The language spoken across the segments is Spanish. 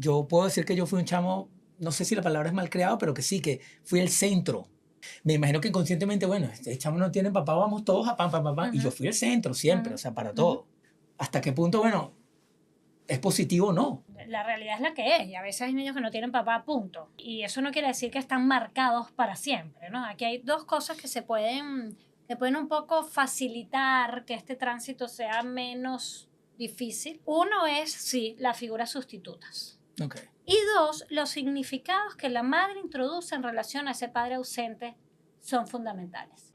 yo puedo decir que yo fui un chamo, no sé si la palabra es mal creado, pero que sí, que fui el centro. Me imagino que inconscientemente, bueno, este chamo no tiene papá, vamos todos a pam, pam, pam, pam. Y yo fui el centro siempre, o sea, para todo. ¿Hasta qué punto, bueno, es positivo o no? La realidad es la que es, y a veces hay niños que no tienen papá, punto. Y eso no quiere decir que están marcados para siempre, ¿no? Aquí hay dos cosas que pueden un poco facilitar que este tránsito sea menos difícil. Uno es, sí, las figuras sustitutas. Okay. Y dos, los significados que la madre introduce en relación a ese padre ausente son fundamentales.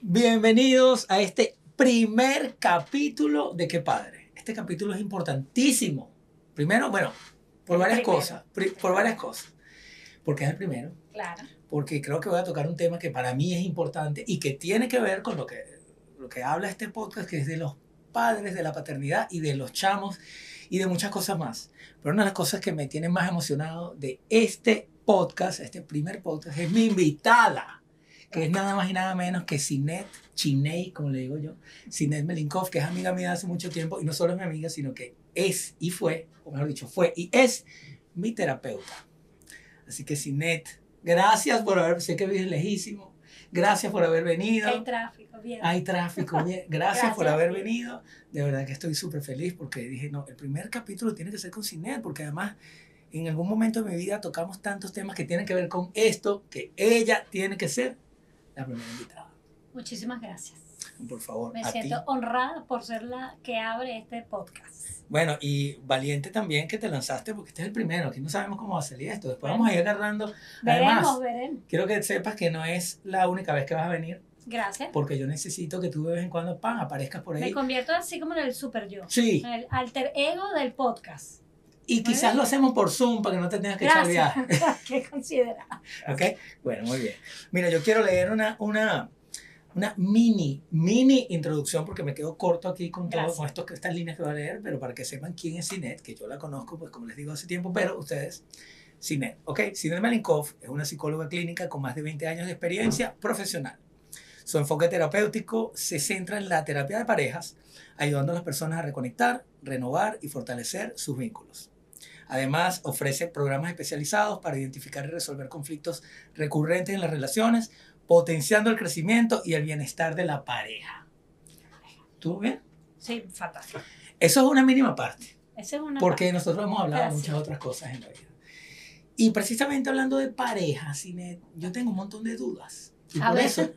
Bienvenidos a este primer capítulo de Qué Padre. Este capítulo es importantísimo. Primero, bueno, por varias cosas. Porque es el primero. Claro. Porque creo que voy a tocar un tema que para mí es importante y que tiene que ver con lo que habla este podcast, que es de los padres, de la paternidad y de los chamos y de muchas cosas más. Pero una de las cosas que me tiene más emocionado de este podcast, este primer podcast, es mi invitada, que es nada más y nada menos que Zinette Chiney, como le digo yo, Zinette Melinkov, que es amiga mía de hace mucho tiempo, y no solo es mi amiga, sino que es y fue, o mejor dicho, fue y es mi terapeuta. Así que Zinette, gracias por haber, sé que vives lejísimo, gracias por haber venido. Hay tráfico, bien. Hay tráfico, bien. Gracias por haber venido. De verdad que estoy súper feliz porque dije, no, el primer capítulo tiene que ser con Zinette, porque además en algún momento de mi vida tocamos tantos temas que tienen que ver con esto, que ella tiene que ser la primera invitada. Muchísimas gracias. Por favor, me a siento ti. honrada por ser la que abre este podcast. Bueno, y valiente también que te lanzaste, porque este es el primero. Aquí no sabemos cómo va a salir esto. Después vamos a ir agarrando. Además, veremos. Quiero que sepas que no es la única vez que vas a venir. Gracias. Porque yo necesito que tú de vez en cuando aparezcas por ahí. Me convierto así como en el super yo. Sí. En el alter ego del podcast. Y quizás lo hacemos por Zoom para que no te tengas que echar viaje. ¿Qué consideras? ¿Ok? Bueno, muy bien. Mira, yo quiero leer una mini introducción porque me quedo corto aquí con todo, con estas líneas que voy a leer, pero para que sepan quién es Zinette, que yo la conozco, pues como les digo hace tiempo, pero ustedes, Zinette, ¿ok? Zinette Melinkov es una psicóloga clínica con más de 20 años de experiencia profesional. Su enfoque terapéutico se centra en la terapia de parejas, ayudando a las personas a reconectar, renovar y fortalecer sus vínculos. Además, ofrece programas especializados para identificar y resolver conflictos recurrentes en las relaciones, potenciando el crecimiento y el bienestar de la pareja. ¿Tú bien? Sí, fantástico. Eso es una mínima parte. Esa es una porque parte. nosotros hemos hablado de muchas otras cosas en la vida. Y precisamente hablando de pareja, Zinette, yo tengo un montón de dudas. Y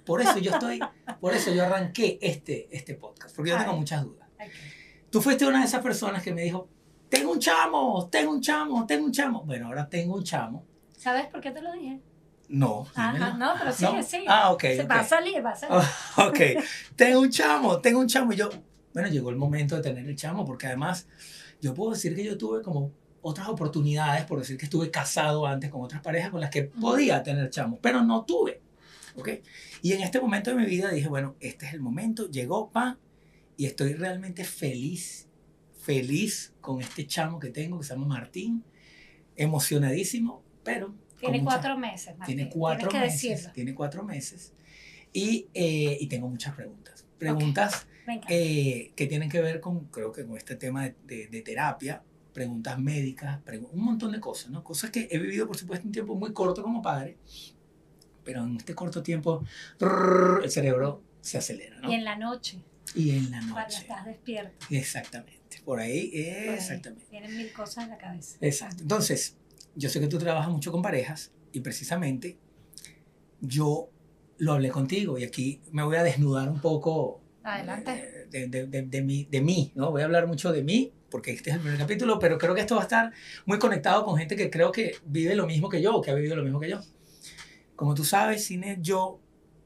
por eso yo arranqué este podcast, porque yo tengo muchas dudas. Okay. Tú fuiste una de esas personas que me dijo, tengo un chamo. Bueno, ahora tengo un chamo. ¿Sabes por qué te lo dije? No, ajá, no, pero sigue. Ah, ok. Va a salir. Ok, tengo un chamo. Y yo, bueno, llegó el momento de tener el chamo, porque además yo puedo decir que yo tuve como otras oportunidades, por decir que estuve casado antes con otras parejas con las que podía tener chamo, pero no tuve. ¿Ok? Y en este momento de mi vida dije, bueno, este es el momento, llegó, y estoy realmente feliz con este chamo que tengo, que se llama Martín, emocionadísimo, pero... Tiene 4 meses, Martín. Tiene 4 meses. Y tengo muchas preguntas. Preguntas que tienen que ver con, creo que con este tema de terapia, preguntas médicas, un montón de cosas, ¿no? Cosas que he vivido, por supuesto, un tiempo muy corto como padre, pero en este corto tiempo el cerebro se acelera, ¿no? Y en la noche. Cuando estás despierto. Exactamente. Por ahí, exactamente. Tienen 1000 cosas en la cabeza. Exacto. Entonces, yo sé que tú trabajas mucho con parejas y precisamente yo lo hablé contigo y aquí me voy a desnudar un poco. Adelante. De mí, ¿no? Voy a hablar mucho de mí porque este es el primer capítulo, pero creo que esto va a estar muy conectado con gente que creo que vive lo mismo que yo o que ha vivido lo mismo que yo. Como tú sabes, Zinette, yo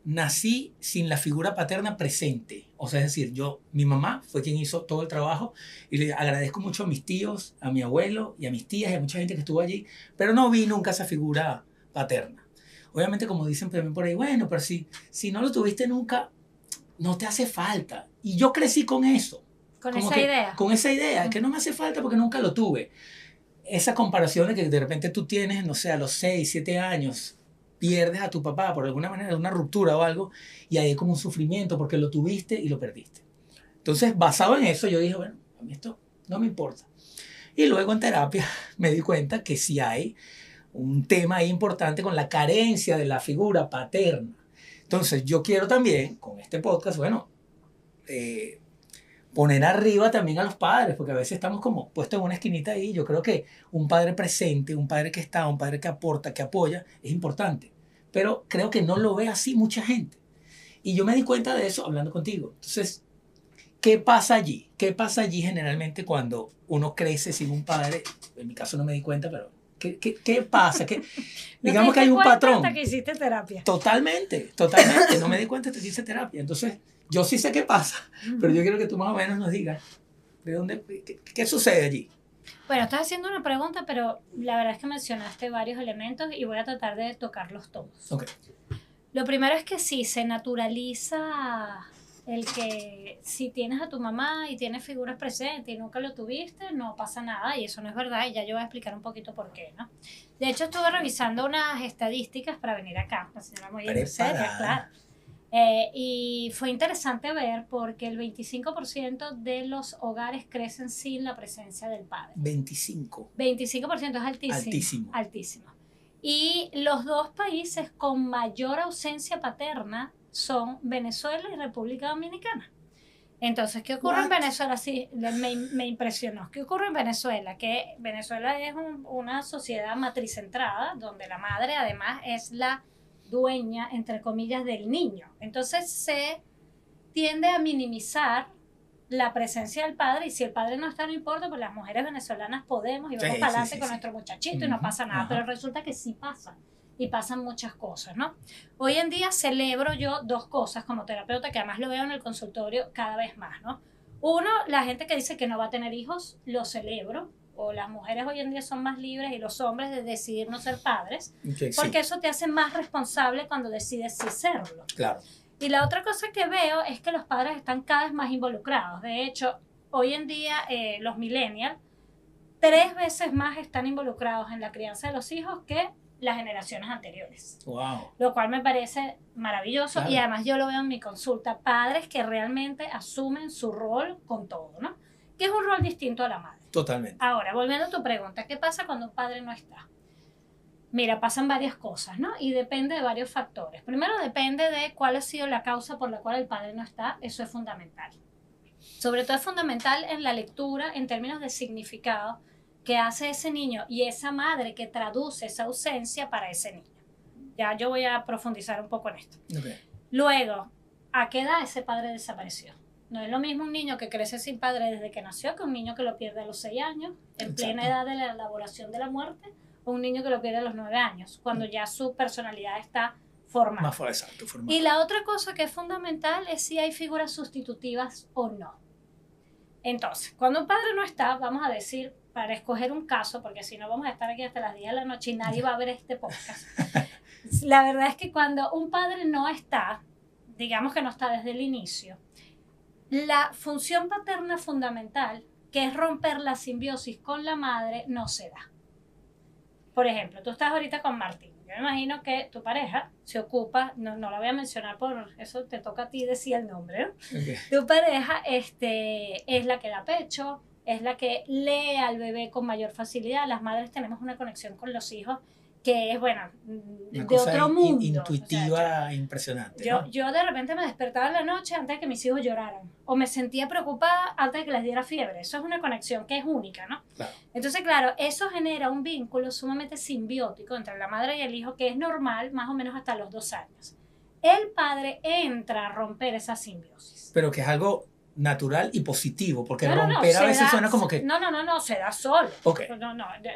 nací sin la figura paterna presente. O sea, es decir, mi mamá fue quien hizo todo el trabajo y le agradezco mucho a mis tíos, a mi abuelo y a mis tías y a mucha gente que estuvo allí, pero no vi nunca esa figura paterna. Obviamente, como dicen también por ahí, bueno, pero si no lo tuviste nunca, no te hace falta. Y yo crecí con eso. Con esa idea, que no me hace falta porque nunca lo tuve. Esa comparación de que de repente tú tienes, no sé, a los 6, 7 años, pierdes a tu papá por alguna manera, de una ruptura o algo, y hay como un sufrimiento porque lo tuviste y lo perdiste. Entonces, basado en eso, yo dije, bueno, a mí esto no me importa. Y luego en terapia me di cuenta que sí hay un tema ahí importante con la carencia de la figura paterna. Entonces, yo quiero también, con este podcast, bueno, poner arriba también a los padres, porque a veces estamos como puestos en una esquinita ahí. Yo creo que un padre presente, un padre que está, un padre que aporta, que apoya, es importante. Pero creo que no lo ve así mucha gente. Y yo me di cuenta de eso hablando contigo. Entonces, ¿qué pasa allí? ¿Qué pasa allí generalmente cuando uno crece sin un padre? En mi caso no me di cuenta, pero ¿qué pasa? Digamos que hay un patrón. Hasta que hiciste terapia. Totalmente. No me di cuenta hasta que hice terapia. Entonces, yo sí sé qué pasa, pero yo quiero que tú más o menos nos digas qué sucede allí. Bueno, estás haciendo una pregunta, pero la verdad es que mencionaste varios elementos y voy a tratar de tocarlos todos. Okay. Lo primero es que sí, se naturaliza el que si tienes a tu mamá y tienes figuras presentes y nunca lo tuviste, no pasa nada, y eso no es verdad, y ya yo voy a explicar un poquito por qué, ¿no? De hecho, estuve revisando unas estadísticas para venir acá, una señora muy seria, claro. Y fue interesante ver porque el 25% de los hogares crecen sin la presencia del padre. 25% es altísimo. Altísimo. Y los dos países con mayor ausencia paterna son Venezuela y República Dominicana. Entonces, ¿qué ocurre en Venezuela? Sí, me impresionó. ¿Qué ocurre en Venezuela? Que Venezuela es una sociedad matricentrada, donde la madre además es la dueña, entre comillas, del niño. Entonces se tiende a minimizar la presencia del padre, y si el padre no está, no importa, pues las mujeres venezolanas podemos y vamos para adelante con nuestro muchachito y no pasa nada, pero resulta que sí pasa, y pasan muchas cosas, ¿no? Hoy en día celebro yo dos cosas como terapeuta, que además lo veo en el consultorio cada vez más, ¿no? Uno, la gente que dice que no va a tener hijos, lo celebro, o las mujeres hoy en día son más libres y los hombres de decidir no ser padres, porque eso te hace más responsable cuando decides sí serlo. Claro. Y la otra cosa que veo es que los padres están cada vez más involucrados. De hecho, hoy en día los millennials 3 veces más están involucrados en la crianza de los hijos que las generaciones anteriores. Wow. Lo cual me parece maravilloso, claro. Y además yo lo veo en mi consulta, padres que realmente asumen su rol con todo, ¿no? Que es un rol distinto a la madre. Totalmente. Ahora, volviendo a tu pregunta, ¿qué pasa cuando un padre no está? Mira, pasan varias cosas, ¿no? Y depende de varios factores. Primero, depende de cuál ha sido la causa por la cual el padre no está. Eso es fundamental. Sobre todo es fundamental en la lectura, en términos de significado, que hace ese niño y esa madre que traduce esa ausencia para ese niño. Ya yo voy a profundizar un poco en esto. Okay. Luego, ¿a qué edad ese padre desapareció? No es lo mismo un niño que crece sin padre desde que nació que un niño que lo pierde a los 6 años, en plena edad de la elaboración de la muerte, o un niño que lo pierde a los 9 años, cuando ya su personalidad está formada. Más exacto, formada. Y la otra cosa que es fundamental es si hay figuras sustitutivas o no. Entonces, cuando un padre no está, vamos a decir, para escoger un caso, porque si no vamos a estar aquí hasta las 10 de la noche y nadie va a ver este podcast. La verdad es que cuando un padre no está, digamos que no está desde el inicio, la función paterna fundamental, que es romper la simbiosis con la madre, no se da. Por ejemplo, tú estás ahorita con Martín. Yo me imagino que tu pareja se ocupa, no la voy a mencionar por eso, te toca a ti decir el nombre, ¿no? Okay. Tu pareja es la que da pecho, es la que lee al bebé con mayor facilidad. Las madres tenemos una conexión con los hijos que es, bueno, de otro mundo. Intuitiva, o sea, impresionante. Yo de repente me despertaba en la noche antes de que mis hijos lloraran. O me sentía preocupada antes de que les diera fiebre. Eso es una conexión que es única, ¿no? Claro. Entonces, claro, eso genera un vínculo sumamente simbiótico entre la madre y el hijo que es normal más o menos hasta los 2 años. El padre entra a romper esa simbiosis. Pero que es algo natural y positivo, porque romper a veces suena como que... No, se da solo. Okay.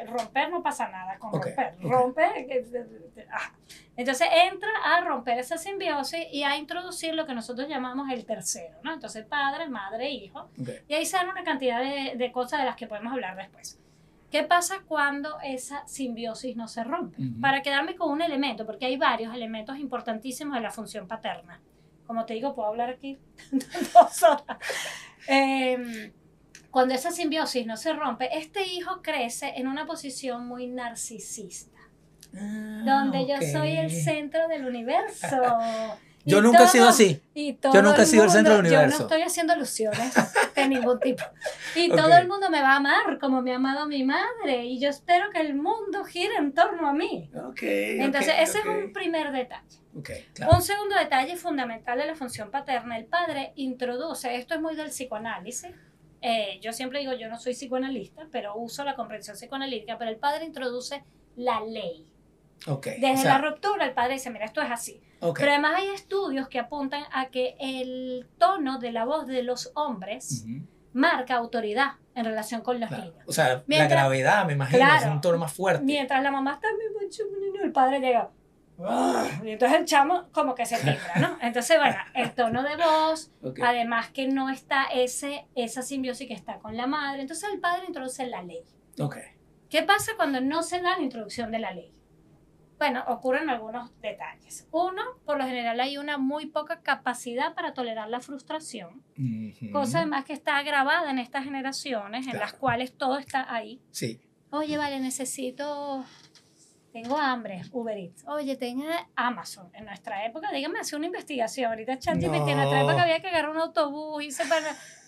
Romper no pasa nada con romper. Rompe... Entonces entra a romper esa simbiosis y a introducir lo que nosotros llamamos el tercero, ¿no? Entonces padre, madre, hijo. Okay. Y ahí se dan una cantidad de cosas de las que podemos hablar después. ¿Qué pasa cuando esa simbiosis no se rompe? Para quedarme con un elemento, porque hay varios elementos importantísimos de la función paterna. Como te digo, puedo hablar aquí 2 horas. Cuando esa simbiosis no se rompe, este hijo crece en una posición muy narcisista. donde yo ok. soy el centro del universo. Yo Y nunca he sido todo- así. y todo Yo nunca he sido el centro del Yo universo. no estoy haciendo alusiones de ningún tipo. Y Ok. todo el mundo me va a amar como me ha amado mi madre. Y yo espero que el mundo gire en torno a mí. Ok, Entonces, ok, ese es ok. un primer detalle. Ok, claro. Un segundo detalle fundamental de la función paterna. El padre introduce, esto es muy del psicoanálisis. Yo siempre digo, yo no soy psicoanalista, pero uso la comprensión psicoanalítica. Pero el padre introduce la ley. Ok, Desde o sea, la ruptura, el padre dice, mira, esto es así. ok. Pero además hay estudios que apuntan a que el tono de la voz de los hombres Ujú, marca autoridad en relación con los claro. niños. O sea, Mientras- la gravedad, me imagino, Claro. es un tono más fuerte. Mientras la mamá está muy macho, el padre llega. "Ah", y entonces el chamo como que se timbra, ¿no? Entonces, bueno, el tono de voz, Ok. además que no está esa simbiosis que está con la madre. Entonces el padre introduce la ley. Ok. ¿Qué pasa cuando no se da la introducción de la ley? Bueno, ocurren algunos detalles. Uno, por lo general hay una muy poca capacidad para tolerar la frustración, Ujú. cosa además que está grabada en estas generaciones, en Claro. las cuales todo está ahí. Sí. Oye, vale, tengo hambre, Uber Eats. Oye, tenga Amazon. En nuestra época, dígame, hace una investigación. Ahorita ChatGPT, en nuestra época había que agarrar un autobús, irse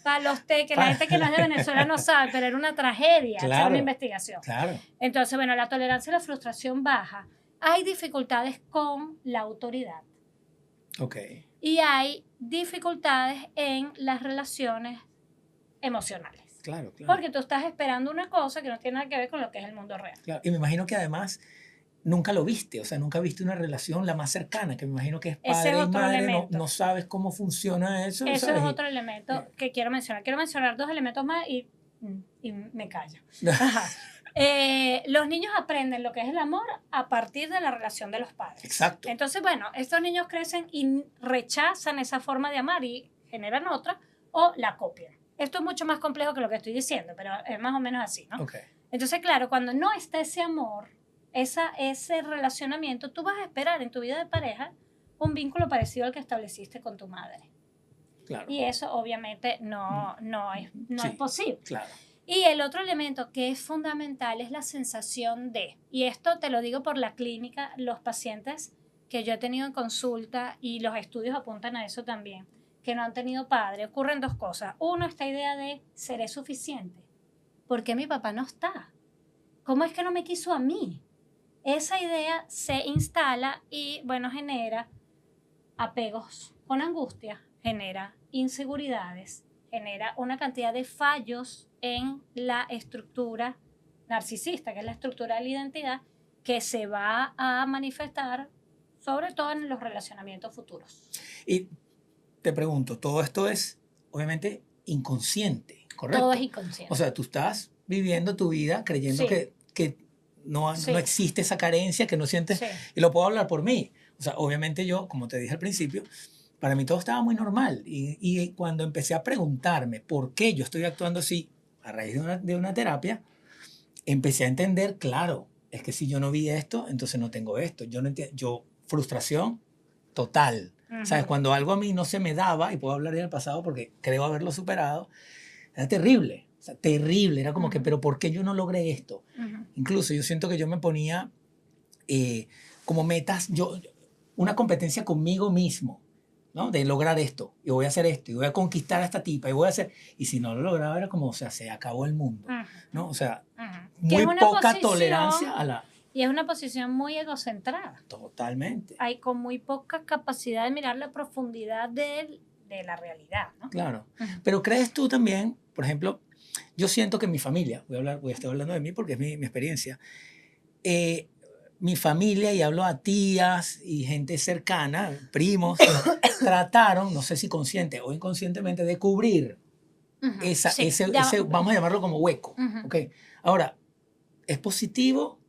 para los té, que la gente que no es de Venezuela no sabe, pero era una tragedia hacer Claro. una investigación. Claro. Entonces, bueno, la tolerancia a la frustración baja. Hay dificultades con la autoridad Ok. y hay dificultades en las relaciones emocionales. Claro, claro. Porque tú estás esperando una cosa que no tiene nada que ver con lo que es el mundo real. Claro. Y me imagino que además nunca lo viste, o sea, nunca viste una relación la más cercana, que me imagino que es Ese padre es y otro madre, no, elemento. no sabes cómo funciona eso. Eso ¿sabes? es otro elemento que quiero mencionar. Quiero mencionar dos elementos más y me callo. Ajá. Los niños aprenden lo que es el amor a partir de la relación de los padres. Exacto. Entonces, bueno, estos niños crecen y rechazan esa forma de amar y generan otra o la copian. Esto es mucho más complejo que lo que estoy diciendo, pero es más o menos así, ¿no? Ok. Entonces, claro, cuando no está ese amor, ese relacionamiento, tú vas a esperar en tu vida de pareja un vínculo parecido al que estableciste con tu madre. Claro. Y eso obviamente no Sí. es posible. Claro. Y el otro elemento que es fundamental es la sensación de, y esto te lo digo por la clínica, los pacientes que yo he tenido en consulta y los estudios apuntan a eso también, que no han tenido padre, ocurren dos cosas. Uno, esta idea de seré suficiente. ¿Por qué mi papá no está? ¿Cómo es que no me quiso a mí? Esa idea se instala y, bueno, genera apegos con angustia, genera inseguridades, genera una cantidad de fallos en la estructura narcisista, que es la estructura de la identidad, que se va a manifestar sobre todo en los relacionamientos futuros. Y te pregunto, todo esto es obviamente inconsciente, ¿correcto? Todo es inconsciente. O sea, tú estás viviendo tu vida creyendo Sí. que no, Sí. no existe esa carencia, que no sientes, Sí. y lo puedo hablar por mí. O sea, obviamente yo, como te dije al principio, para mí todo estaba muy normal. Y cuando empecé a preguntarme por qué yo estoy actuando así, a raíz de una terapia, empecé a entender, claro, es que si yo no vi esto, entonces no tengo esto. Yo no entiendo, frustración total. Ujú. ¿Sabes? Cuando algo a mí no se me daba, y puedo hablar del pasado porque creo haberlo superado, era terrible. O sea, terrible. Era como que, Ujú. pero ¿por qué yo no logré esto? Ujú. Incluso yo siento que yo me ponía como metas, una competencia conmigo mismo, ¿no? De lograr esto, y voy a hacer esto, y voy a conquistar a esta tipa, y voy a hacer... Y si no lo lograba era como, o sea, se acabó el mundo, Ujú. ¿no? O sea, Ujú. Que muy es una poca posición- tolerancia a la... Y es una posición muy egocentrada. Totalmente. Hay con muy poca capacidad de mirar la profundidad de la realidad, ¿no? Claro. Ujú. Pero crees tú también, por ejemplo, yo siento que mi familia, voy a estar hablando de mí porque es mi experiencia, mi familia, y hablo a tías y gente cercana, primos, trataron, no sé si consciente o inconscientemente, de cubrir Ujú. Sí, ese, ya- vamos a llamarlo como hueco. Ujú. ¿Ok? Ahora, ¿es positivo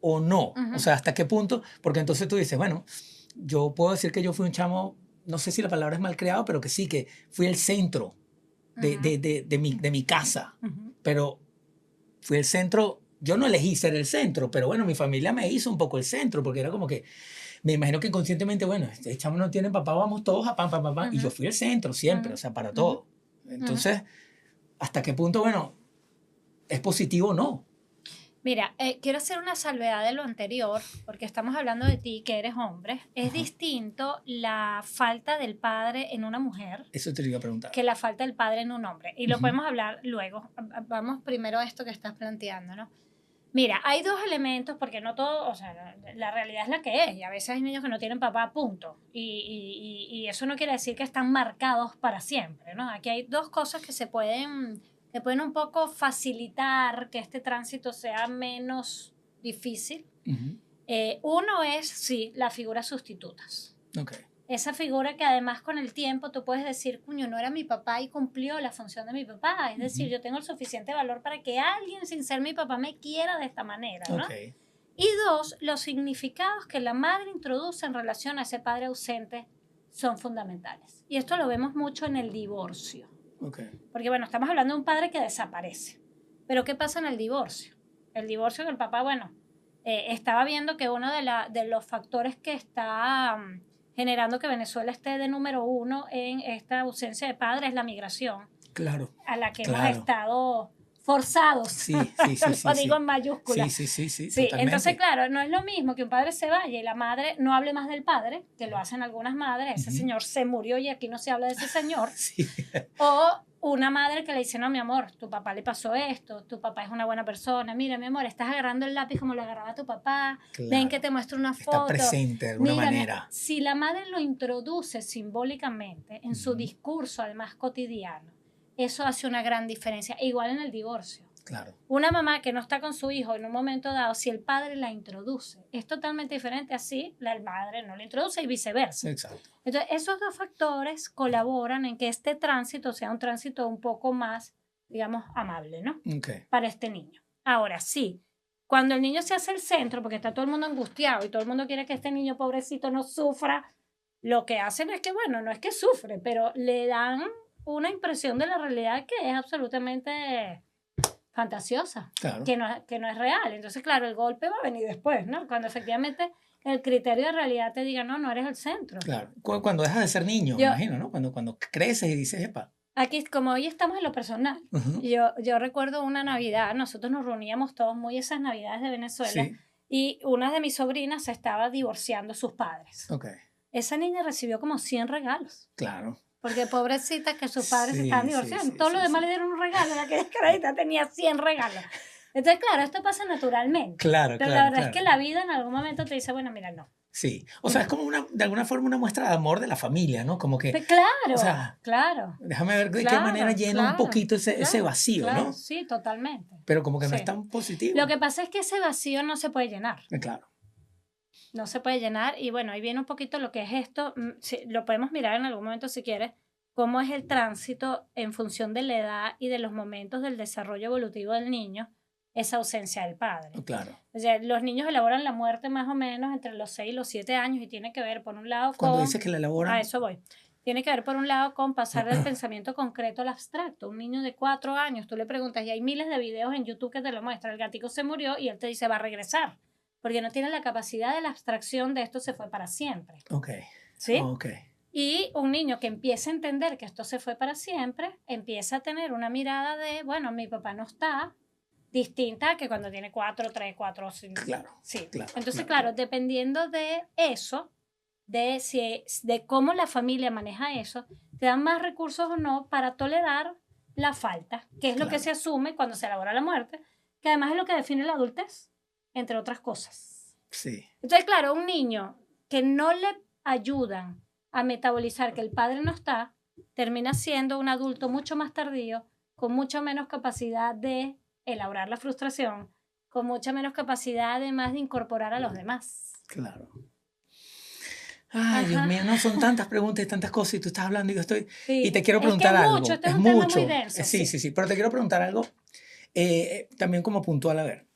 o no? Ujú. O sea, ¿hasta qué punto? Porque entonces tú dices, bueno, yo puedo decir que yo fui un chamo, no sé si la palabra es mal creado, pero que sí, que fui el centro Ujú. de mi casa. Ujú. Pero fui el centro, yo no elegí ser el centro, pero bueno, mi familia me hizo un poco el centro, porque era como que, me imagino que inconscientemente, bueno, este chamo no tiene papá, vamos todos a pam, pam, pam, pam, y Ujú. yo fui el centro siempre, Ujú. o sea, para Ujú. todo. Entonces, ¿hasta qué punto, bueno, es positivo o no? Mira, quiero hacer una salvedad de lo anterior, porque estamos hablando de ti, que eres hombre. Es Ajá. distinto la falta del padre en una mujer Eso te lo iba a preguntar. que la falta del padre en un hombre. Y lo Ujú. podemos hablar luego. Vamos primero a esto que estás planteando, ¿no? Mira, hay dos elementos, porque no todo, o sea, la realidad es la que es, y a veces hay niños que no tienen papá, punto. Y eso no quiere decir que están marcados para siempre, ¿no? Aquí hay dos cosas que pueden un poco facilitar que este tránsito sea menos difícil. Ujú. Uno es, sí, las figuras sustitutas. Ok. Esa figura que además con el tiempo tú puedes decir, cuño, no era mi papá y cumplió la función de mi papá. Es decir, Ujú. yo tengo el suficiente valor para que alguien sin ser mi papá me quiera de esta manera, ¿no? Ok. Y dos, los significados que la madre introduce en relación a ese padre ausente son fundamentales. Y esto lo vemos mucho en el divorcio. Ok. Porque bueno, estamos hablando de un padre que desaparece. Pero ¿qué pasa en el divorcio? El divorcio que el papá, bueno, estaba viendo que uno de los factores que está generando que Venezuela esté de número uno en esta ausencia de padre es la migración, Claro. a la que hemos Claro. estado forzados. Sí, sí, sí, sí. Lo digo Sí. en mayúsculas. Sí, sí, sí, sí, Sí, totalmente. entonces, claro, no es lo mismo que un padre se vaya y la madre no hable más del padre, que lo hacen algunas madres, ese Ujú. señor se murió y aquí no se habla de ese señor, Sí. o una madre que le dice, no, mi amor, tu papá le pasó esto, tu papá es una buena persona, mira, mi amor, estás agarrando el lápiz como lo agarraba tu papá, ven Claro. que te muestro una Está foto. presente de alguna Mira, manera. si la madre lo introduce simbólicamente en su Ujú. discurso, además cotidiano, eso hace una gran diferencia, igual en el divorcio. Claro. Una mamá que no está con su hijo en un momento dado, si el padre la introduce, es totalmente diferente así, la madre no la introduce y viceversa. Exacto. Entonces, esos dos factores colaboran en que este tránsito sea un tránsito un poco más, digamos, amable, ¿no? Ok. Para este niño. Ahora, sí, cuando el niño se hace el centro, porque está todo el mundo angustiado y todo el mundo quiere que este niño pobrecito no sufra, lo que hacen es que, bueno, no es que sufre, pero le dan una impresión de la realidad que es absolutamente fantasiosa, Claro. que no es real. Entonces, claro, el golpe va a venir después, ¿no? Cuando efectivamente el criterio de realidad te diga, no, no eres el centro. Claro. Cuando dejas de ser niño, me Yo, imagino, ¿no? Cuando creces y dices, epa. aquí, como hoy estamos en lo personal, Ujú. yo recuerdo una Navidad, nosotros nos reuníamos todos muy esas Navidades de Venezuela, Sí. y una de mis sobrinas se estaba divorciando sus padres. Ok. Esa niña recibió como 100 regalos. Claro. Porque pobrecita que sus padres se Sí, estaban sí, divorciando. sí, Todos sí, los demás sí. le dieron un regalo. La que descaradita tenía 100 regalos. Entonces, claro, esto pasa naturalmente. Claro, Pero claro, la verdad es claro. que la vida en algún momento te dice, bueno, mira, no. Sí. O sea, es como de alguna forma una muestra de amor de la familia, ¿no? Como que, Claro, o sea, claro. déjame ver de qué Claro, manera llena un claro, poquito ese claro, vacío, claro, ¿no? sí, totalmente. Pero como que no es Sí. tan positivo. Lo que pasa es que ese vacío no se puede llenar. Claro. No se puede llenar. Y bueno, ahí viene un poquito lo que es esto. Sí, lo podemos mirar en algún momento si quieres. Cómo es el tránsito en función de la edad y de los momentos del desarrollo evolutivo del niño, esa ausencia del padre. Claro. O sea, los niños elaboran la muerte más o menos entre los 6 y los 7 años y tiene que ver, por un lado, Cuando con... dices que la elaboran. A eso voy. Tiene que ver, por un lado, con pasar del pensamiento concreto al abstracto. Un niño de 4 años, tú le preguntas, y hay miles de videos en YouTube que te lo muestran, el gatico se murió y él te dice, va a regresar, porque no tiene la capacidad de la abstracción de esto se fue para siempre. Ok. ¿Sí? Ok. Y un niño que empieza a entender que esto se fue para siempre, empieza a tener una mirada de, bueno, mi papá no está, distinta a que cuando tiene 4, 3, 4, 5. Claro. Sí. Claro. Entonces, claro, dependiendo de eso, de cómo la familia maneja eso, te dan más recursos o no para tolerar la falta, que es lo que Claro. se asume cuando se elabora la muerte, que además es lo que define la adultez, entre otras cosas. Sí. Entonces, claro, un niño que no le ayudan a metabolizar que el padre no está, termina siendo un adulto mucho más tardío, con mucho menos capacidad de elaborar la frustración, con mucha menos capacidad además de incorporar a los demás. Claro. Ay, Dios Ajá. mío, no son tantas preguntas y tantas cosas y tú estás hablando y yo estoy... Sí. Y te quiero Es que preguntar es algo. mucho, este es Es un tema mucho. muy denso. Sí, sí, sí, pero te quiero preguntar algo también como puntual, a ver.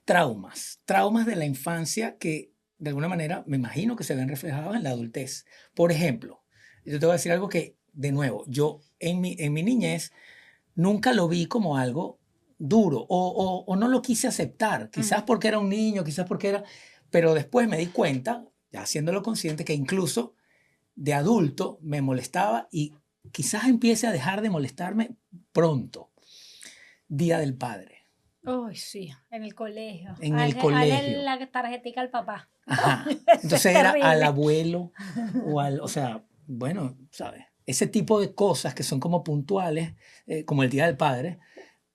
Traumas de la infancia que de alguna manera me imagino que se ven reflejados en la adultez. Por ejemplo, yo te voy a decir algo que, de nuevo, yo en mi niñez nunca lo vi como algo duro o no lo quise aceptar, quizás Ujú. porque era un niño, quizás porque era... Pero después me di cuenta, ya haciéndolo consciente, que incluso de adulto me molestaba y quizás empiece a dejar de molestarme pronto. Día del Padre. Uy, sí, en el colegio. En el colegio. La tarjetica al papá. Ajá. Eso es Entonces era al terrible. abuelo o sea, bueno, ¿sabes? Ese tipo de cosas que son como puntuales, como el Día del Padre,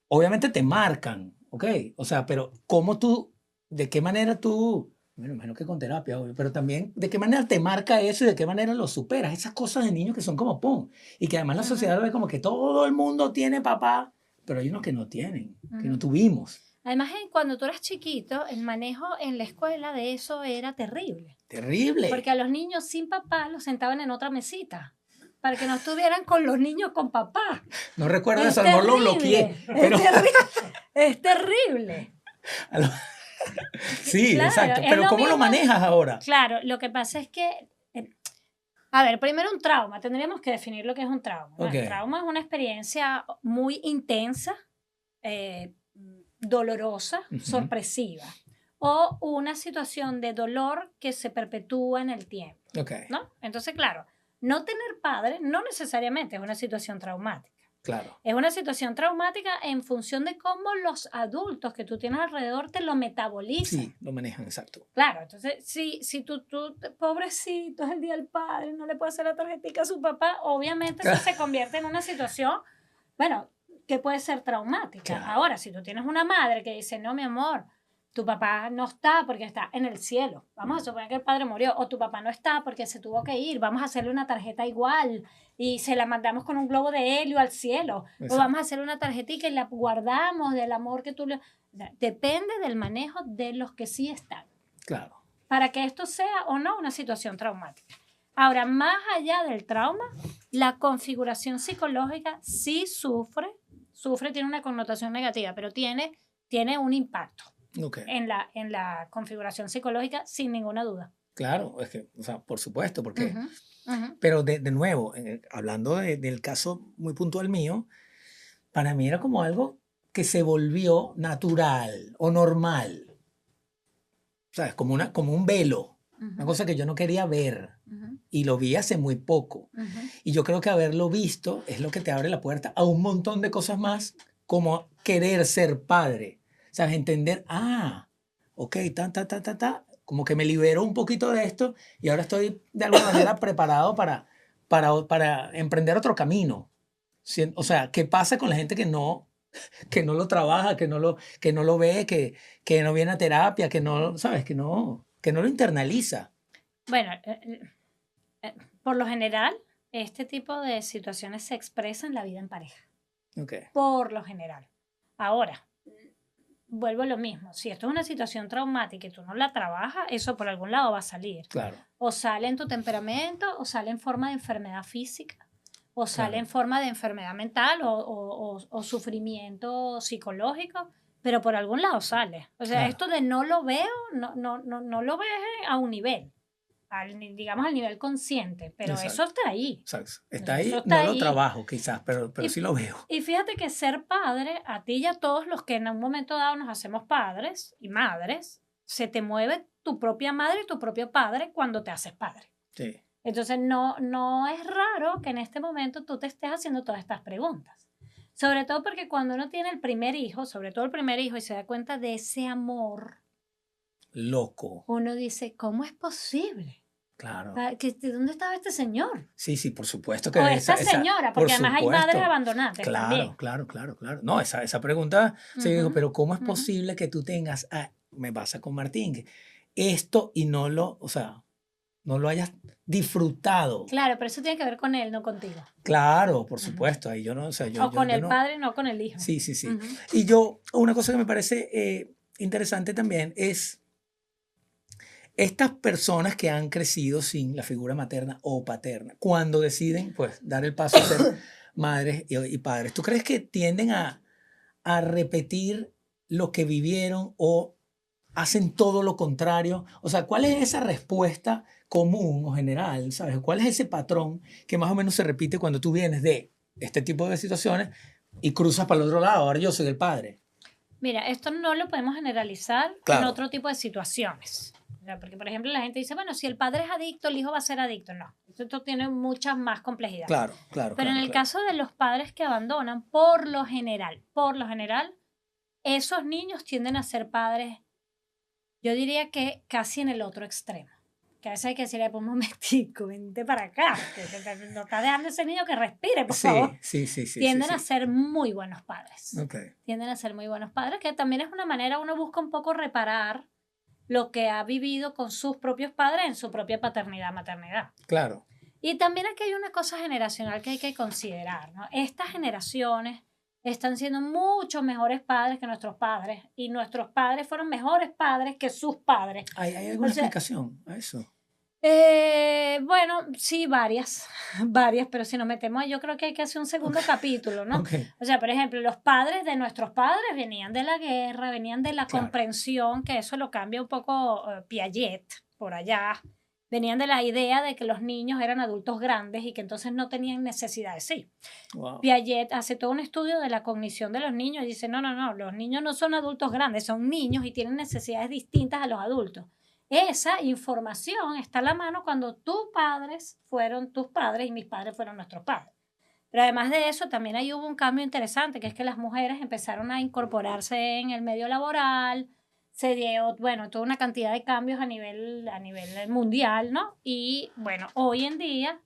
obviamente te marcan, ¿ok? O sea, pero ¿cómo tú, de qué manera tú, bueno, imagino que con terapia, obvio, pero también de qué manera te marca eso y de qué manera lo superas? Esas cosas de niños que son como pum, y que además la Ujú, sociedad lo ve como que todo el mundo tiene papá, pero hay unos que no tienen, que no ujú. tuvimos. Además, cuando tú eras chiquito, el manejo en la escuela de eso era terrible. Terrible. Porque a los niños sin papá los sentaban en otra mesita para que no estuvieran con los niños con papá. No recuerdo Es eso, a lo mejor lo bloqueé, terrible, pero... es terrible, es terrible. a lo- Sí, Claro, exacto. es Pero lo ¿cómo lo mismo. manejas ahora? Claro, lo que pasa es que, a ver, primero un trauma, tendríamos que definir lo que es un trauma, ¿no? Ok. El trauma es una experiencia muy intensa, eh, dolorosa, Ujú. sorpresiva, o una situación de dolor que se perpetúa en el tiempo, Ok, ¿no? Entonces, claro, no tener padre no necesariamente es una situación traumática. claro. Es una situación traumática en función de cómo los adultos que tú tienes alrededor te lo metabolizan. Sí, lo manejan, exacto. Claro, entonces, si tú, pobrecito, es el día del padre, no le puede hacer la tarjetita a su papá, obviamente eso se convierte en una situación, bueno, que puede ser traumática. Claro. Ahora, si tú tienes una madre que dice, no, mi amor, tu papá no está porque está en el cielo, vamos a suponer que el padre murió, o tu papá no está porque se tuvo que ir, vamos a hacerle una tarjeta igual y se la mandamos con un globo de helio al cielo, Exacto. o vamos a hacer una tarjetita y la guardamos del amor que tú le... O sea, depende del manejo de los que sí están, Claro. para que esto sea o no una situación traumática. Ahora, más allá del trauma, la configuración psicológica sí sufre, tiene una connotación negativa, pero tiene un impacto Ok. en la configuración psicológica sin ninguna duda. Claro, es que, o sea, por supuesto, porque... Ujú, ujú. Pero de nuevo, hablando del caso muy puntual mío, para mí era como algo que se volvió natural o normal. ¿Sabes? Como un velo. Una cosa que yo no quería ver. Ujú, Y lo vi hace muy poco. ujú. Y yo creo que haberlo visto es lo que te abre la puerta a un montón de cosas más, como querer ser padre. ¿Sabes? Entender, ok, como que me libero un poquito de esto y ahora estoy de alguna manera preparado para emprender otro camino. O sea, ¿qué pasa con la gente que no lo trabaja, que no lo ve, que no viene a terapia, que no, ¿sabes? Que no lo internaliza. Bueno, por lo general, este tipo de situaciones se expresan en la vida en pareja. Ok, Por lo general. Ahora, vuelvo a lo mismo. Si esto es una situación traumática y tú no la trabajas, eso por algún lado va a salir. claro. O sale en tu temperamento, o sale en forma de enfermedad física, o sale Claro. en forma de enfermedad mental o sufrimiento psicológico, pero por algún lado sale. O sea, Claro. esto de no lo veo, no lo ves a un nivel, digamos al nivel consciente, pero Exacto. eso está ahí. Exacto. Está Eso ahí, está no lo ahí. trabajo quizás, pero Y, sí lo veo. y fíjate que ser padre, a ti y a todos los que en un momento dado nos hacemos padres y madres, se te mueve tu propia madre y tu propio padre cuando te haces padre. Sí. Entonces no es raro que en este momento tú te estés haciendo todas estas preguntas. Sobre todo porque cuando uno tiene el primer hijo, sobre todo el primer hijo, y se da cuenta de ese amor, Loco. uno dice, ¿cómo es posible? Claro. ¿Dónde estaba este señor? Sí, sí, por supuesto que O esta señora, porque por además hay madres supuesto. abandonantes también. Claro. No, esa pregunta se dijo, Ujú, pero ¿cómo es ujú. posible que tú tengas, me pasa con Martín, que esto y no lo, o sea, no lo hayas disfrutado? Claro, pero eso tiene que ver con él, no contigo. Claro, por Ujú. supuesto, ahí yo no, o sea, O con el no. padre, no con el hijo. Sí. Ujú. Y una cosa que me parece interesante también es estas personas que han crecido sin la figura materna o paterna, cuando deciden pues dar el paso a ser madres y padres, ¿tú crees que tienden a repetir lo que vivieron o hacen todo lo contrario? O sea, ¿cuál es esa respuesta común o general? ¿Sabes? ¿Cuál es ese patrón que más o menos se repite cuando tú vienes de este tipo de situaciones y cruzas para el otro lado? Ahora yo soy el padre. Mira, esto no lo podemos generalizar en Claro. otro tipo de situaciones. O sea, porque, por ejemplo, la gente dice, bueno, si el padre es adicto, el hijo va a ser adicto. No, esto tiene muchas más complejidades. Claro. Pero en el caso de los padres que abandonan, por lo general, esos niños tienden a ser padres, yo diría que casi en el otro extremo. Que a veces hay que decirle, pues un momentico, vente para acá, que no está dejando ese niño que respire, por favor. Sí. Tienden a ser muy buenos padres. Okay. Tienden a ser muy buenos padres, que también es una manera, uno busca un poco reparar lo que ha vivido con sus propios padres en su propia paternidad, maternidad. Claro. Y también aquí hay una cosa generacional que hay que considerar, ¿no? Estas generaciones están siendo mucho mejores padres que nuestros padres, y nuestros padres fueron mejores padres que sus padres. ¿Hay alguna O sea, explicación a eso? Bueno, sí, varias, pero si nos metemos, yo creo que hay que hacer un segundo capítulo, ¿no? Okay. O sea, por ejemplo, los padres de nuestros padres venían de la guerra, venían de la Claro. comprensión, que eso lo cambia un poco Piaget, por allá. Venían de la idea de que los niños eran adultos grandes y que entonces no tenían necesidades. Sí, Wow. Piaget hace todo un estudio de la cognición de los niños y dice, no, los niños no son adultos grandes, son niños y tienen necesidades distintas a los adultos. Esa información está a la mano cuando tus padres fueron tus padres y mis padres fueron nuestros padres. Pero además de eso, también ahí hubo un cambio interesante, que es que las mujeres empezaron a incorporarse en el medio laboral, se dio, bueno, toda una cantidad de cambios a nivel mundial, ¿no? Y bueno, hoy en día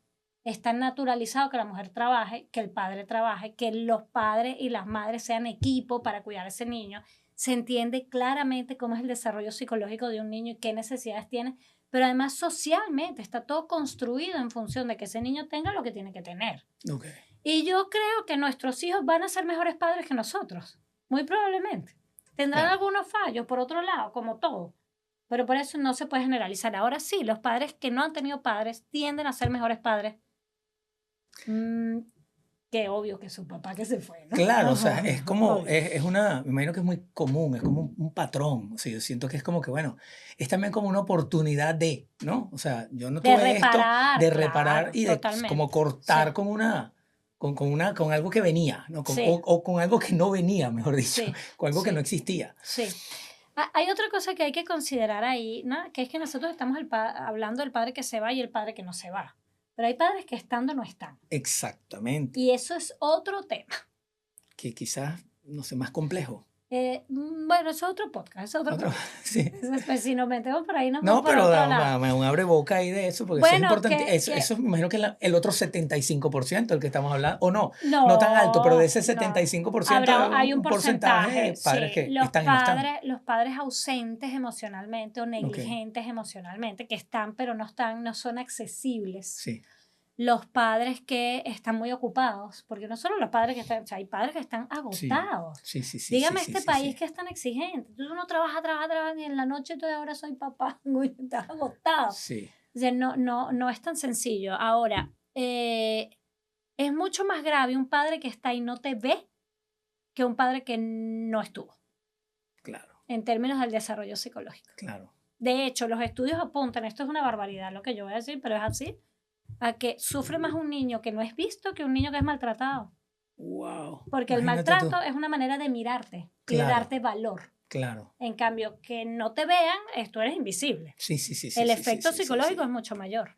está naturalizado que la mujer trabaje, que el padre trabaje, que los padres y las madres sean equipo para cuidar a ese niño. Se entiende claramente cómo es el desarrollo psicológico de un niño y qué necesidades tiene, pero además socialmente está todo construido en función de que ese niño tenga lo que tiene que tener. Okay. Y yo creo que nuestros hijos van a ser mejores padres que nosotros, muy probablemente. Tendrán algunos fallos, por otro lado, como todo, pero por eso no se puede generalizar. Ahora sí, los padres que no han tenido padres tienden a ser mejores padres. Que obvio que su papá que se fue, ¿no? Claro, o sea, es como, me imagino que es muy común, es como un patrón. O sea, yo siento que es como que, bueno, es también como una oportuntunidad de, ¿no? O sea, yo no De tuve reparar, esto, de reparar claro, y de totalmente. como cortar Sí. con algo que venía, ¿no? Sí. O con algo que no venía, mejor dicho, Sí, con algo que sí. no existía. Sí. Hay otra cosa que hay que considerar ahí, ¿no? Que es que nosotros estamos hablando del padre que se va y el padre que no se va. Pero hay padres que estando no están. Exactamente. Y eso es otro tema. Que quizás, no sé, más complejo. Bueno, eso es otro podcast. Es otro podcast. Sí. Pues, si nos metemos por ahí, nos No, vamos por pero otro lado. un abre boca ahí de eso, porque Bueno, eso es importante. que- Eso me imagino que el otro 75% del que estamos hablando, o no No, tan alto, pero de ese no. 75% Hay un porcentaje de padres sí. que están y no están. Los padres ausentes emocionalmente o negligentes emocionalmente, que están pero no están, no son accesibles. Sí, Los padres que están muy ocupados, porque no solo los padres que están, o sea, hay padres que están agotados. sí. Dígame sí, este sí, país sí. que es tan exigente. Tú no trabajas y en la noche tú ahora soy papá, uy, estás agotado. Sí, O sea, no es tan sencillo. Ahora, es mucho más grave un padre que está y no te ve que un padre que no estuvo, claro, en términos del desarrollo psicológico. claro. De hecho, los estudios apuntan, esto es una barbaridad lo que yo voy a decir, pero es así, a que sufre más un niño que no es visto que un niño que es maltratado. Wow. Porque el Imagínate maltrato tú. es una manera de mirarte y de Claro. darte valor. Claro. En cambio, que no te vean, tú eres invisible. Sí. El efecto psicológico es mucho mayor.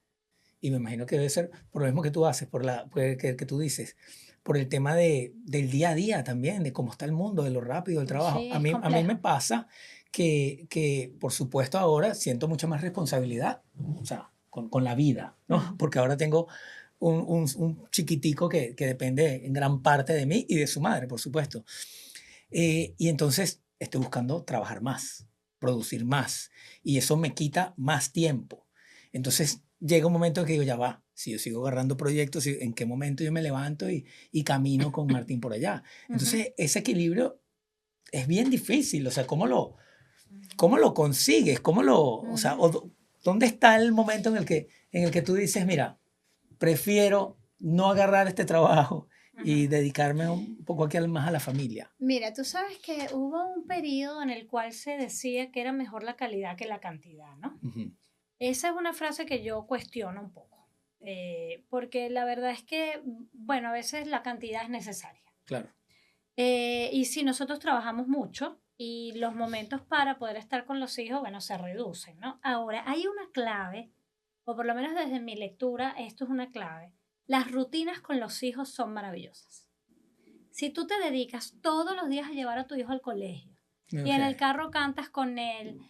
Y me imagino que debe ser por lo mismo que tú haces, que tú dices, por el tema del día a día también, de cómo está el mundo, de lo rápido del trabajo. Sí, a es mí complejo. me pasa que, por supuesto, ahora siento mucha más responsabilidad, o sea, con la vida, ¿no? Ujú. Porque ahora tengo un chiquitico que depende en gran parte de mí y de su madre, por supuesto. Y entonces estoy buscando trabajar más, producir más, y eso me quita más tiempo. Entonces llega un momento en que digo, ya va, si yo sigo agarrando proyectos, ¿en qué momento yo me levanto y camino con Martín por allá? Entonces ese equilibrio es bien difícil, o sea, ¿cómo lo consigues? O sea, ¿dónde está el momento en el que tú dices, mira, prefiero no agarrar este trabajo y dedicarme un poco aquí más a la familia? Mira, tú sabes que hubo un periodo en el cual se decía que era mejor la calidad que la cantidad, ¿no? Ujú. Esa es una frase que yo cuestiono un poco, porque la verdad es que, bueno, a veces la cantidad es necesaria. Claro. Y si nosotros trabajamos mucho y los momentos para poder estar con los hijos, bueno, se reducen, ¿no? Ahora, hay una clave, o por lo menos desde mi lectura, esto es una clave. Las rutinas con los hijos son maravillosas. Si tú te dedicas todos los días a llevar a tu hijo al colegio, Y en el carro cantas con él,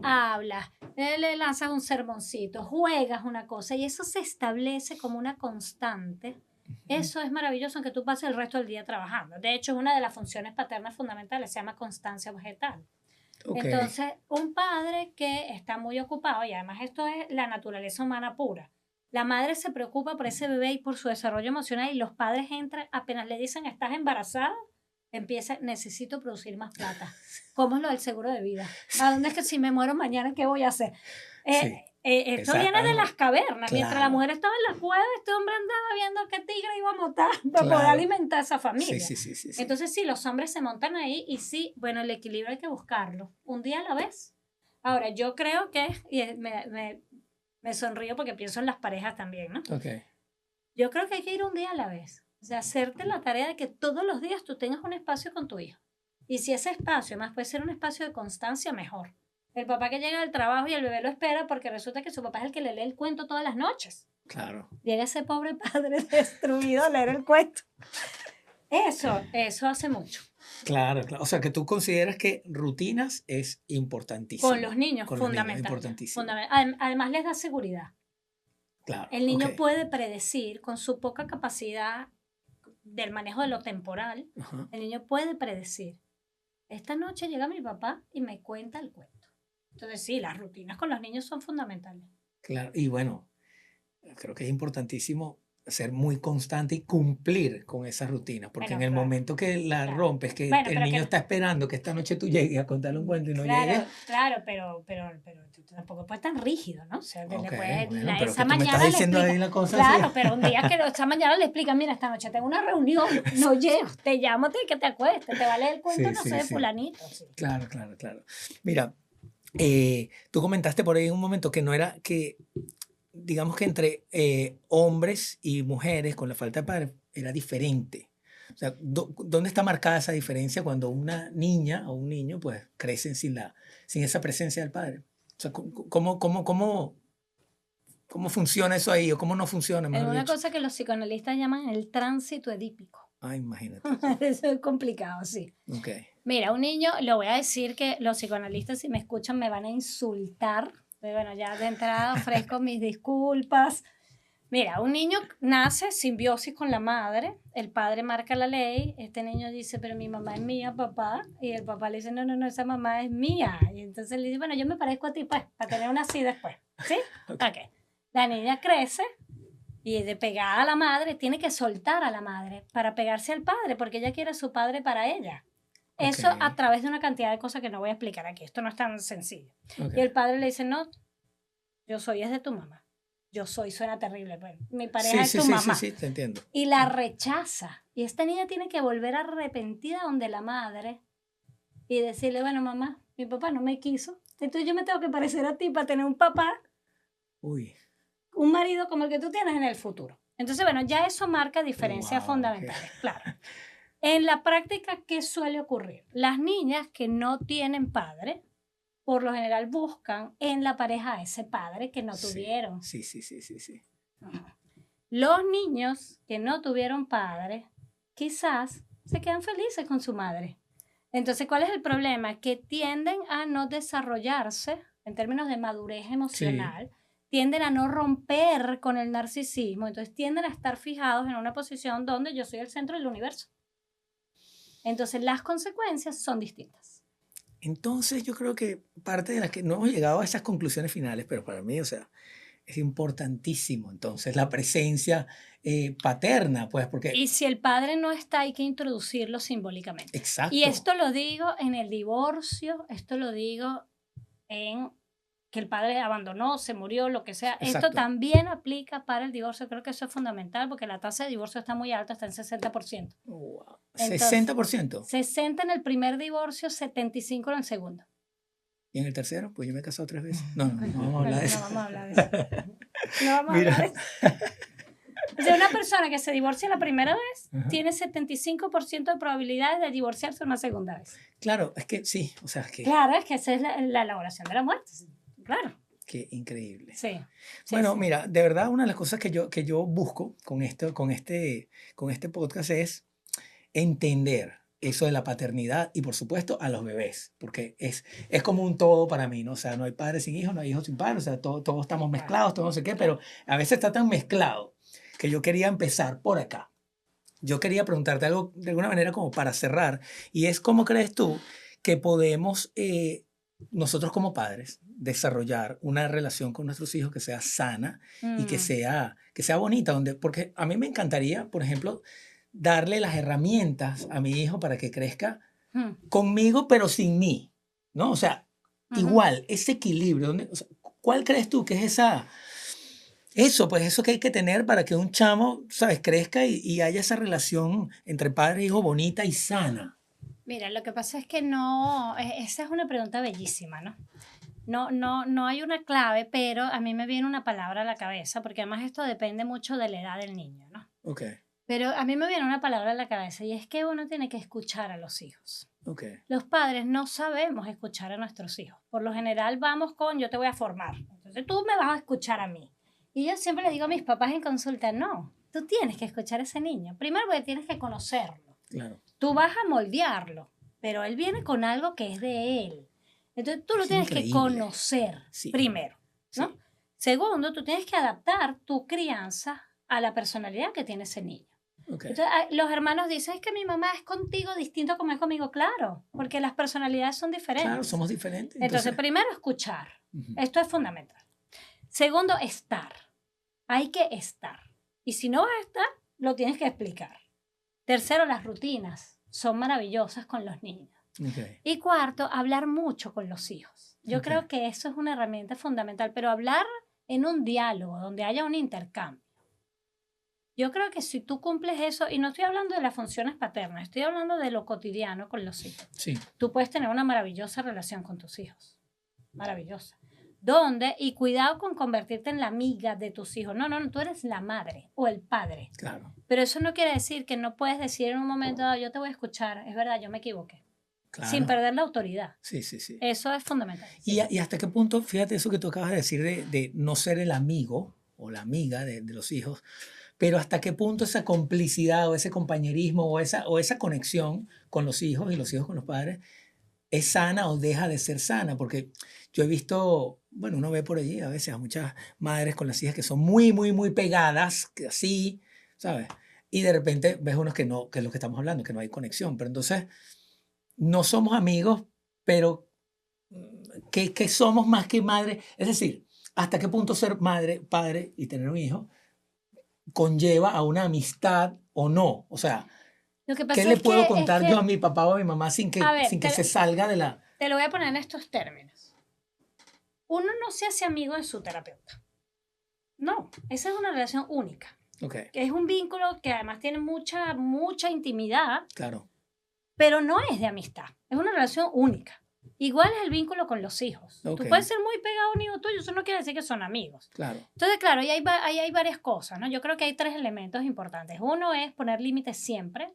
hablas, le lanzas un sermoncito, juegas una cosa y eso se establece como una constante. Eso es maravilloso aunque tú pases el resto del día trabajando. De hecho, es una de las funciones paternas fundamentales, se llama constancia vegetal. Entonces, un padre que está muy ocupado, y además esto es la naturaleza humana pura, la madre se preocupa por ese bebé y por su desarrollo emocional y los padres entran, apenas le dicen, ¿estás embarazada? Empieza, necesito producir más plata. ¿Cómo es lo del seguro de vida? ¿A dónde es que si me muero mañana, qué voy a hacer? Esto viene de las cavernas. Claro. Mientras la mujer estaba en la cueva, este hombre andaba viendo qué tigre iba a montar para poder alimentar a esa familia. Sí. Entonces, sí, los hombres se montan ahí y sí, bueno, el equilibrio hay que buscarlo. Un día a la vez. Ahora, yo creo que, y me sonrío porque pienso en las parejas también, ¿no? Yo creo que hay que ir un día a la vez. O sea, hacerte la tarea de que todos los días tú tengas un espacio con tu hijo. Y si ese espacio, además, puede ser un espacio de constancia, mejor. El papá que llega del trabajo y el bebé lo espera porque resulta que su papá es el que le lee el cuento todas las noches. Claro. Llega ese pobre padre destruido a leer el cuento. Eso hace mucho. Claro. O sea, que tú consideras que rutinas es importantísimo. Con los niños, fundamental. Importantísimo. Además, les da seguridad. Claro. El niño puede predecir, con su poca capacidad del manejo de lo temporal, el niño puede predecir. Esta noche llega mi papá y me cuenta el cuento. Entonces, sí, las rutinas con los niños son fundamentales. Claro, y bueno, creo que es importantísimo ser muy constante y cumplir con esas rutinas, porque en el momento que la rompes, que el niño está esperando que esta noche tú llegues a contarle un cuento y no llegues. Claro, pero tú tampoco puedes tan rígido, ¿no? O sea, pero esa que mañana tú me estás diciendo ahí la cosa claro, así. Pero un día que esa mañana le explican, mira, esta noche tengo una reunión, no llego, te llamo que te acuestes, te va a leer el cuento, de fulanito. Sí. Claro. Mira, tú comentaste por ahí en un momento que no era que, digamos que entre hombres y mujeres con la falta de padre era diferente. O sea, ¿dónde está marcada esa diferencia cuando una niña o un niño pues crecen sin esa presencia del padre? O sea, ¿cómo funciona eso ahí o cómo no funciona? Es una cosa que los psicoanalistas llaman el tránsito edípico. Imagínate. Eso es complicado, sí. Mira, un niño, lo voy a decir que los psicoanalistas si me escuchan me van a insultar. Pero bueno, ya de entrada ofrezco mis disculpas. Mira, un niño nace simbiosis con la madre, el padre marca la ley, este niño dice, pero mi mamá es mía, papá, y el papá le dice, no, esa mamá es mía. Y entonces le dice, bueno, yo me parezco a ti, pues, para tener una así después. ¿Sí? Ok. La niña crece y de pegada a la madre, tiene que soltar a la madre para pegarse al padre, porque ella quiere a su padre para ella. Eso a través de una cantidad de cosas que no voy a explicar aquí. Esto no es tan sencillo. Y el padre le dice, no, yo soy es de tu mamá. Suena terrible, pero mi pareja es tu mamá. Sí, te entiendo. Y la rechaza. Y esta niña tiene que volver arrepentida donde la madre y decirle, bueno, mamá, mi papá no me quiso. Entonces yo me tengo que parecer a ti para tener un papá, un marido como el que tú tienes en el futuro. Entonces, bueno, ya eso marca diferencias fundamentales, claro. En la práctica, ¿qué suele ocurrir? Las niñas que no tienen padre, por lo general buscan en la pareja a ese padre que no tuvieron. Sí. Los niños que no tuvieron padre, quizás se quedan felices con su madre. Entonces, ¿cuál es el problema? Que tienden a no desarrollarse en términos de madurez emocional, tienden a no romper con el narcisismo, entonces tienden a estar fijados en una posición donde yo soy el centro del universo. Entonces, las consecuencias son distintas. Entonces, yo creo que parte de las que no hemos llegado a esas conclusiones finales, pero para mí, o sea, es importantísimo, entonces, la presencia paterna, pues, porque... Y si el padre no está, hay que introducirlo simbólicamente. Exacto. Y esto lo digo en el divorcio, esto lo digo en que el padre abandonó, se murió, lo que sea. Exacto. Esto también aplica para el divorcio. Creo que eso es fundamental porque la tasa de divorcio está muy alta, está en 60%. Wow. Entonces, ¿60%? 60 en el primer divorcio, 75 en el segundo. ¿Y en el tercero? Pues yo me he casado 3 veces. No vamos a hablar de eso. No vamos a hablar de eso. No vamos a hablar de eso. O sea, una persona que se divorcia la primera vez tiene 75% de probabilidades de divorciarse una segunda vez. Claro, es que sí. O sea, Claro, es que esa es la elaboración de la muerte. Claro. Qué increíble. Sí. Bueno, mira, de verdad una de las cosas que yo busco con este podcast es entender eso de la paternidad y por supuesto a los bebés, porque es como un todo para mí, ¿no? O sea, no hay padres sin hijos, no hay hijos sin padres, o sea, todos estamos mezclados, todo no sé qué, pero a veces está tan mezclado que yo quería empezar por acá. Yo quería preguntarte algo de alguna manera como para cerrar, y es cómo crees tú que podemos nosotros como padres desarrollar una relación con nuestros hijos que sea sana y que sea bonita, porque a mí me encantaría, por ejemplo, darle las herramientas a mi hijo para que crezca conmigo, pero sin mí, ¿no? O sea, igual, ese equilibrio, o sea, ¿cuál crees tú que es eso que hay que tener para que un chamo, ¿sabes?, crezca y haya esa relación entre padre e hijo bonita y sana? Mira, lo que pasa es que no, esa es una pregunta bellísima, ¿no? No hay una clave, pero a mí me viene una palabra a la cabeza, porque además esto depende mucho de la edad del niño, ¿no? Ok, Pero a mí me viene una palabra a la cabeza y es que uno tiene que escuchar a los hijos. ok. Los padres no sabemos escuchar a nuestros hijos. Por lo general vamos con yo te voy a formar, entonces tú me vas a escuchar a mí. Y yo siempre les digo a mis papás en consulta, no, tú tienes que escuchar a ese niño. Primero porque tienes que conocerlo. Claro. Tú vas a moldearlo, pero él viene con algo que es de él. Entonces tú lo Es tienes que increíble. conocer Sí. primero, ¿no? Sí. Segundo, tú tienes que adaptar tu crianza a la personalidad que tiene ese niño. Ok. Entonces, los hermanos dicen, es que mi mamá es contigo distinto como es conmigo. Claro, porque las personalidades son diferentes. Claro, somos diferentes. Entonces, primero, escuchar. Ujú. Esto es fundamental. Segundo, estar. Hay que estar. Y si no vas a estar, lo tienes que explicar. Tercero, las rutinas son maravillosas con los niños. Okay. Y cuarto, hablar mucho con los hijos. Yo Ok. creo que eso es una herramienta fundamental, pero hablar en un diálogo donde haya un intercambio. Yo creo que si tú cumples eso, y no estoy hablando de las funciones paternas, estoy hablando de lo cotidiano con los hijos. Sí. Tú puedes tener una maravillosa relación con tus hijos. Maravillosa. ¿Dónde? Y cuidado con convertirte en la amiga de tus hijos. No, tú eres la madre o el padre. Claro. Pero eso no quiere decir que no puedes decir en un momento dado, yo te voy a escuchar, es verdad, yo me equivoqué. Claro. Sin perder la autoridad. Sí. Eso es fundamental. ¿Y hasta qué punto, fíjate eso que tú acabas de decir de no ser el amigo o la amiga de los hijos, pero hasta qué punto esa complicidad o ese compañerismo o esa conexión con los hijos y los hijos con los padres es sana o deja de ser sana? Porque yo he visto, bueno, uno ve por allí a veces a muchas madres con las hijas que son muy pegadas, que así, ¿sabes? Y de repente ves unos que no, que es lo que estamos hablando, que no hay conexión. Pero entonces no somos amigos, pero que somos más que madre. Es decir, hasta qué punto ser madre, padre y tener un hijo conlleva a una amistad o no. O sea, Lo que pasa ¿qué le es puedo que, contar yo a mi papá o a mi mamá sin que, A ver, sin que se salga de la... Te lo voy a poner en estos términos. Uno no se hace amigo de su terapeuta. No, esa es una relación única. Okay, Es un vínculo que además tiene mucha intimidad, claro. pero no es de amistad. Es una relación única. Igual es el vínculo con los hijos. Tú Okay. puedes ser muy pegado a un hijo tuyo, eso no quiere decir que son amigos. Claro. Entonces, claro, ahí hay varias cosas, ¿no? Yo creo que hay 3 elementos importantes. Uno es poner límites siempre,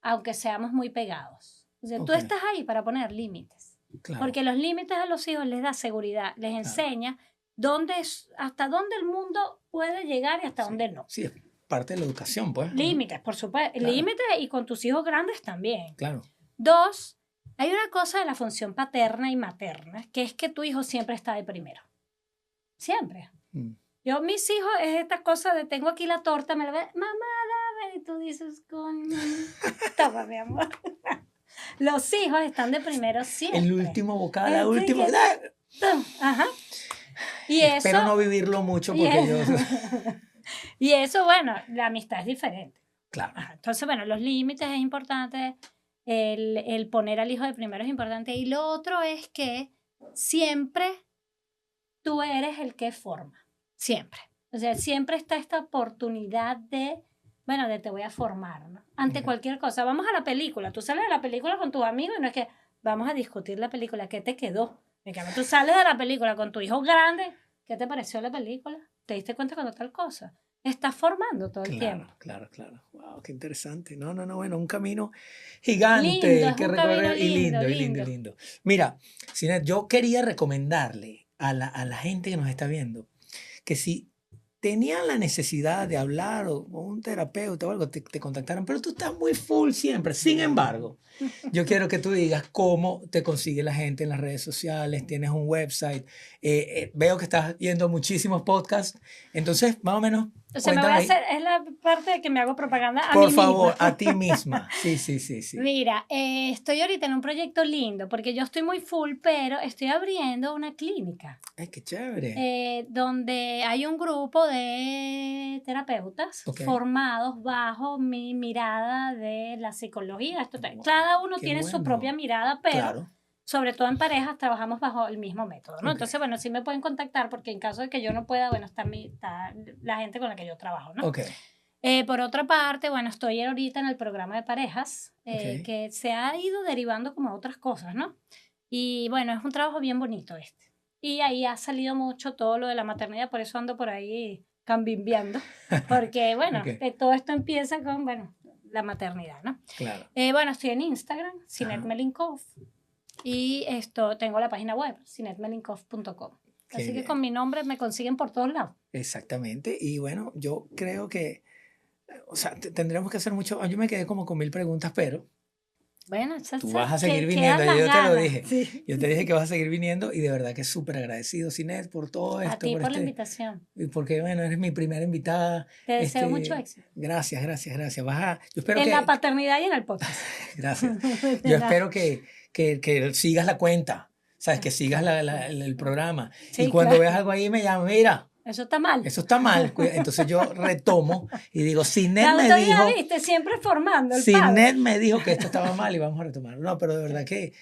aunque seamos muy pegados. O sea, tú Okay. estás ahí para poner límites. Claro. Porque los límites a los hijos les da seguridad, les enseña hasta dónde el mundo puede llegar y hasta dónde no. Sí, es parte de la educación, pues. Límites, por supuesto. Claro. Límites y con tus hijos grandes también. Claro. 2, hay una cosa de la función paterna y materna, que es que tu hijo siempre está de primero. Siempre. Yo, mis hijos, es esta cosa de tengo aquí la torta, me la ve, mamá, dame, y tú dices, coño, toma, mi amor. Los hijos están de primero siempre. El último bocado, la última... Ajá. Y Espero eso, no vivirlo mucho porque yo... y eso, bueno, la amistad es diferente. Claro. Ajá. Entonces, bueno, los límites es importante, el poner al hijo de primero es importante. Y lo otro es que siempre tú eres el que forma. Siempre. O sea, siempre está esta oportunidad de te voy a formar, ¿no? Ante cualquier cosa. Vamos a la película. Tú sales de la película con tus amigos y no es que vamos a discutir la película. ¿Qué te quedó? Tú sales de la película con tu hijo grande. ¿Qué te pareció la película? ¿Te diste cuenta cuando tal cosa? Estás formando todo el tiempo. Claro. Wow, qué interesante. No, bueno, un camino gigante Lindo, es que un recorrer camino y lindo. Mira, Sinet, yo quería recomendarle a la gente que nos está viendo que si tenían la necesidad de hablar o un terapeuta o algo, te contactaron, pero tú estás muy full siempre. Sin embargo, yo quiero que tú digas cómo te consigue la gente en las redes sociales, tienes un website, veo que estás viendo muchísimos podcasts, entonces más o menos O sea, me voy a hacer, es la parte de que me hago propaganda a mí por misma. favor, a ti misma. Sí. Mira, estoy ahorita en un proyecto lindo porque yo estoy muy full, pero estoy abriendo una clínica. Ay, qué chévere. Donde hay un grupo de terapeutas formados bajo mi mirada de la psicología. Cada uno tiene su propia mirada, pero sobre todo en parejas trabajamos bajo el mismo método, ¿no? Entonces, bueno, sí me pueden contactar porque en caso de que yo no pueda, bueno, está la gente con la que yo trabajo, ¿no? Por otra parte, bueno, estoy ahorita en el programa de parejas que se ha ido derivando como a otras cosas, ¿no? Y bueno, es un trabajo bien bonito este. Y ahí ha salido mucho todo lo de la maternidad, por eso ando por ahí cambimbiando, porque bueno, todo esto empieza con, bueno, la maternidad, ¿no? Claro. Bueno, estoy en Instagram, Sinet Melinkov, y tengo la página web, sinetmelinkov.com. Así que con mi nombre me consiguen por todos lados. Exactamente, y bueno, yo creo que, o sea, tendremos que hacer mucho, yo me quedé como con 1000 preguntas, pero bueno, tú vas a seguir viniendo, yo te lo dije. Sí. Yo te dije que vas a seguir viniendo y de verdad que súper agradecido, Sinet, por todo esto. A ti por la invitación. Y porque, bueno, eres mi primera invitada. Te deseo mucho éxito. Gracias. Yo espero en la paternidad y en el podcast. Gracias. Yo espero que sigas la cuenta, ¿sabes? Que sigas el programa. Sí, y cuando veas algo ahí me llamas, mira. Eso está mal. Eso está mal. Entonces yo retomo y digo, Sinet me dijo... ¿viste? Siempre formando el Sinet me dijo que esto estaba mal y vamos a retomarlo. No, pero de verdad que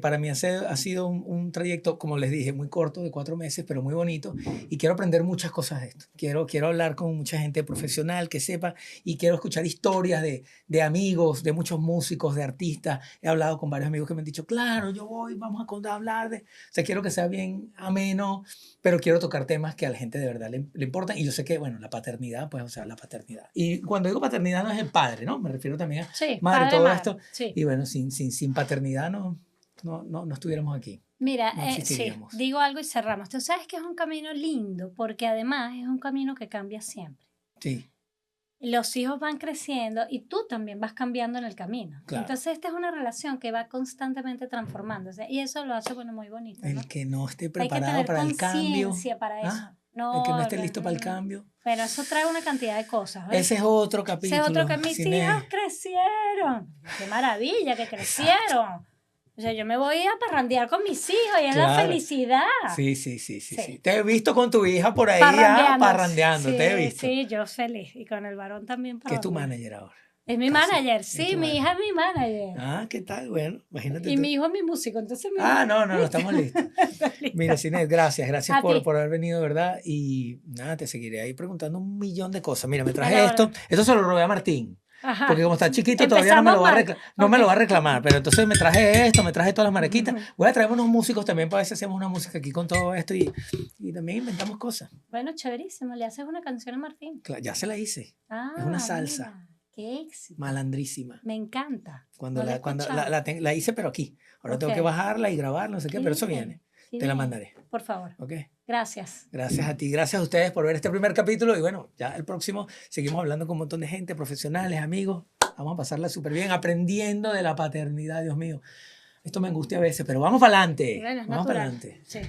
para mí ha sido un trayecto, como les dije, muy corto, de 4 meses, pero muy bonito. Y quiero aprender muchas cosas de esto. Quiero hablar con mucha gente profesional que sepa y quiero escuchar historias de amigos, de muchos músicos, de artistas. He hablado con varios amigos que me han dicho, claro, yo voy, vamos a hablar de... O sea, quiero que sea bien ameno, pero quiero tocar temas que a la gente de verdad le importan. Y yo sé que, bueno, la paternidad, pues, o sea, la paternidad. Y cuando digo paternidad no es el padre, ¿no? Me refiero también a madre, todo esto. Sí. Y bueno, sin paternidad no estuviéramos aquí. Mira, sí, digo algo y cerramos. Tú sabes que es un camino lindo porque además es un camino que cambia siempre. Sí. Los hijos van creciendo y tú también vas cambiando en el camino. Claro. Entonces esta es una relación que va constantemente transformándose y eso lo hace, bueno, muy bonito, ¿no? El que no esté preparado para el cambio. Hay que tener conciencia para eso. El que no esté listo para el cambio. Pero eso trae una cantidad de cosas. Ese es otro capítulo. Ese es otro que mis hijos crecieron. ¡Qué maravilla que crecieron! O sea, yo me voy a parrandear con mis hijos y es la felicidad. Sí. Te he visto con tu hija por ahí parrandeando. Sí, te he visto. Sí, yo feliz. Y con el varón también. ¿Qué es tu manager ahora? Es mi manager, sí, mi hija es mi manager. Ah, ¿qué tal? Bueno, imagínate. Y mi hijo es mi músico, entonces... No, estamos listos. Mira, Sinet, gracias por haber venido, ¿verdad? Y nada, te seguiré ahí preguntando 1.000.000 de cosas. Mira, me traje esto se lo robé a Martín. Ajá. Porque como está chiquito todavía no me lo va a reclamar, pero entonces me traje todas las marequitas. Voy a traer unos músicos también para ver si hacemos una música aquí con todo esto y también inventamos cosas. Bueno, chéverísimo, le haces una canción a Martín. Claro, ya se la hice. Es una salsa. Mira, qué éxito. Malandrísima. Me encanta. Cuando la hice, pero aquí. Ahora tengo que bajarla y grabarla, no sé qué, pero eso viene. Te la mandaré. Por favor. Okay. Gracias. Gracias a ti, gracias a ustedes por ver este primer capítulo y bueno, ya el próximo seguimos hablando con un montón de gente, profesionales, amigos. Vamos a pasarla súper bien, aprendiendo de la paternidad, Dios mío. Esto me angustia a veces, pero vamos para adelante. Bueno, vamos para adelante. Sí.